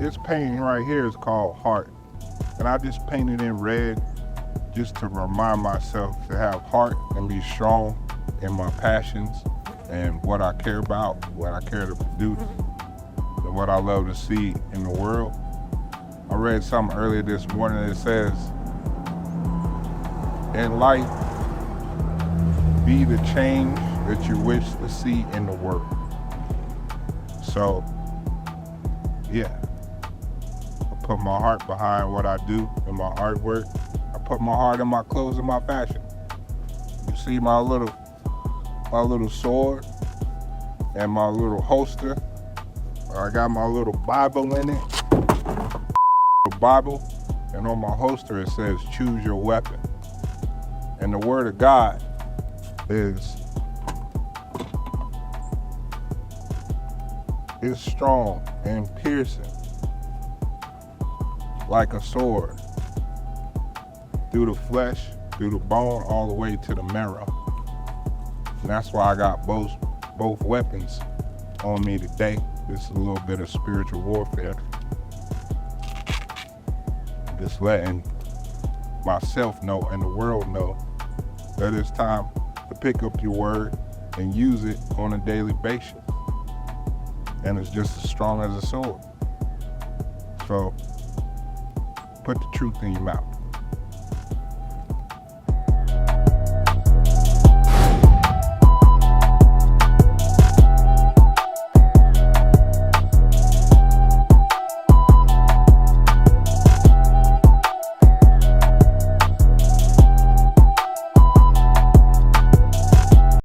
This painting right here is called Heart. And I just painted in red just to remind myself to have heart and be strong in my passions and what I care about, what I care to produce, and what I love to see in the world. I read something earlier this morning that says, in life, be the change that you wish to see in the world. So, yeah, I put my heart behind what I do in my artwork. I put my heart in my clothes and my fashion. You see my little sword and my little holster. I got my little Bible in it. Bible, and on my holster it says, choose your weapon. And the word of God is strong and piercing like a sword through the flesh, through the bone, all the way to the marrow. And that's why I got both weapons on me today. This is a little bit of spiritual warfare. Just letting myself know and the world know that it's time to pick up your word and use it on a daily basis. And it's just as strong as a sword. So put the truth in your mouth.